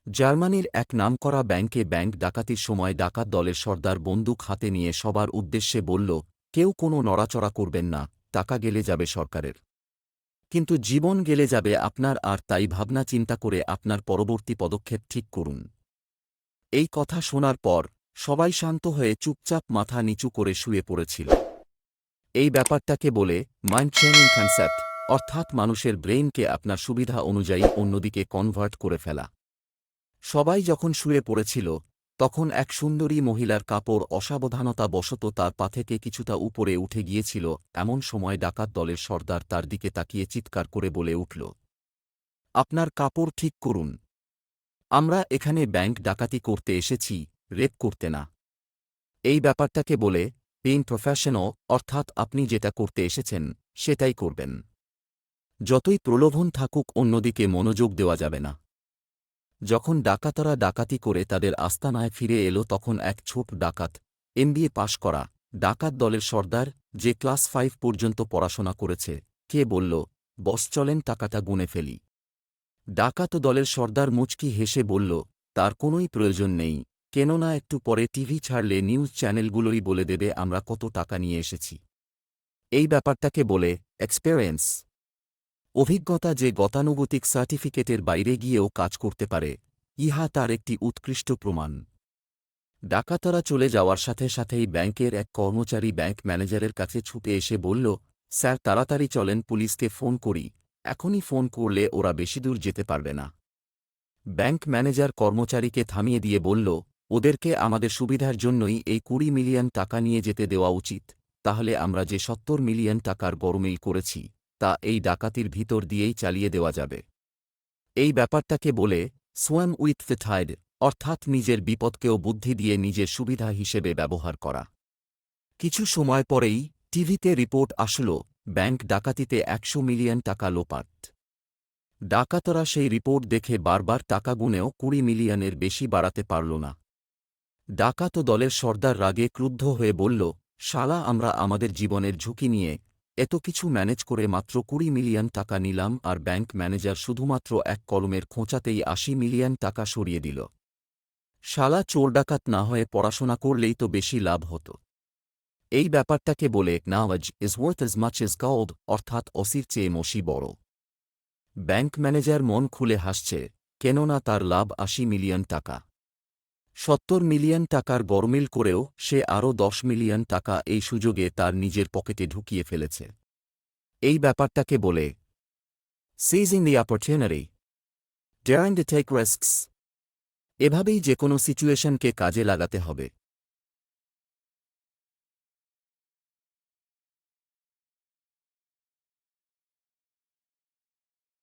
জার্মানির এক নামকরা ব্যাংকে ব্যাংক ডাকাতির সময় ডাকাত দলের সর্দার বন্দুক হাতে নিয়ে সবার উদ্দেশ্যে বলল, কেউ কোনো নড়াচড়া করবেন না, টাকা গেলে যাবে সরকারের। কিন্তু জীবন গেলে যাবে আপনার, আর তাই ভাবনা চিন্তা করে আপনার পরবর্তী পদক্ষেপ ঠিক করুন। এই কথা শোনার পর সবাই শান্ত হয়ে চুপচাপ মাথা নিচু করে শুয়ে পড়েছিল। এই ব্যাপারটাকে বলে মাইন্ড ট্রেনিং কনসেপ্ট, অর্থাৎ মানুষের ব্রেইনকে আপনার সুবিধা অনুযায়ী অন্যদিকে কনভার্ট করে ফেলা। সবাই যখন শুয়ে পড়েছিল, তখন এক সুন্দরী মহিলার কাপড় অসাবধানতাবশত তার পা থেকে কিছুটা উপরে উঠে গিয়েছিল। এমন সময় ডাকাত দলের সর্দার তার দিকে তাকিয়ে চিৎকার করে বলে উঠল, আপনার কাপড় ঠিক করুন। আমরা এখানে ব্যাংক ডাকাতি করতে এসেছি, রেপ করতে না। এই ব্যাপারটাকে বলে বিইং প্রফেশনাল, অর্থাৎ আপনি যেটা করতে এসেছেন সেটাই করবেন। যতই প্রলোভন থাকুক অন্যদিকে মনোযোগ দেওয়া যাবে না। যখন ডাকাতরা ডাকাতি করে তাদের আস্তানায় ফিরে এল, তখন এক ছোট ডাকাত, এমবিএ পাশ করা ডাকাত দলের সর্দার, যে ক্লাস 5 পর্যন্ত পড়াশোনা করেছে, কে বলল, বস চলেন টাকাটা গুনে ফেলি। ডাকাত দলের সর্দার মুচকি হেসে বলল, তার কোনোই প্রয়োজন নেই, কেননা একটু পরে টিভি ছাড়লে নিউজ চ্যানেলগুলোই বলে দেবে আমরা কত টাকা নিয়ে এসেছি। এই ব্যাপারটাকে বলে এক্সপেরিয়েন্স, অভিজ্ঞতা, যে গতানুগতিক সার্টিফিকেটের বাইরে গিয়েও কাজ করতে পারে, ইহা তার একটি উৎকৃষ্ট প্রমাণ। ডাকাতরা চলে যাওয়ার সাথে সাথেই ব্যাংকের এক কর্মচারী ব্যাংক ম্যানেজারের কাছে ছুটে এসে বলল, স্যার তাড়াতাড়ি চলেন, পুলিশকে ফোন করি, এখনই ফোন করলে ওরা বেশি দূর যেতে পারবে না। ব্যাংক ম্যানেজার কর্মচারীকে থামিয়ে দিয়ে বলল, ওদেরকে আমাদের সুবিধার জন্যই এই 20 মিলিয়ন টাকা নিয়ে যেতে দেওয়া উচিত, তাহলে আমরা যে 70 মিলিয়ন টাকার গরমিল করেছি তা এই ডাকাতির ভিতর দিয়েই চালিয়ে দেওয়া যাবে। এই ব্যাপারটাকে বলে সোয়াম উইথ দ্য টাইড, অর্থাৎ নিজের বিপদকেও বুদ্ধি দিয়ে নিজের সুবিধা হিসেবে ব্যবহার করা। কিছু সময় পরেই টিভিতে রিপোর্ট আসল, ব্যাংক ডাকাতিতে 100 মিলিয়ন টাকা লোপাট। ডাকাতরা সেই রিপোর্ট দেখে বারবার টাকা গুনেও 20 মিলিয়নের বেশি বাড়াতে পারল না। ডাকাত দলের সর্দার রাগে ক্রুদ্ধ হয়ে বলল, শালা, আমরা আমাদের জীবনের ঝুঁকি নিয়ে এত কিছু ম্যানেজ করে মাত্র 20 মিলিয়ন টাকা নিলাম, আর ব্যাংক ম্যানেজার শুধুমাত্র এক কলমের খোঁচাতেই 80 মিলিয়ন টাকা সরিয়ে দিল। শালা চোর ডাকাত না হয়ে পড়াশোনা করলেই তো বেশি লাভ হতো। এই ব্যাপারটাকে বলে Nawaz is worth as much as gold, অর্থাৎ অসির চেয়ে মসি বড়। ব্যাংক ম্যানেজার মন খুলে হাসছে, কেননা তার লাভ 80 মিলিয়ন টাকা। 70 মিলিয়ন টাকার গরমিল করেও সে আরও 10 মিলিয়ন টাকা এই সুযোগে তার নিজের পকেটে ঢুকিয়ে ফেলেছে। এই ব্যাপারটাকে বলে seizing the opportunity, daring to take risks. এভাবেই যেকোনো সিচুয়েশনকে কাজে লাগাতে হবে।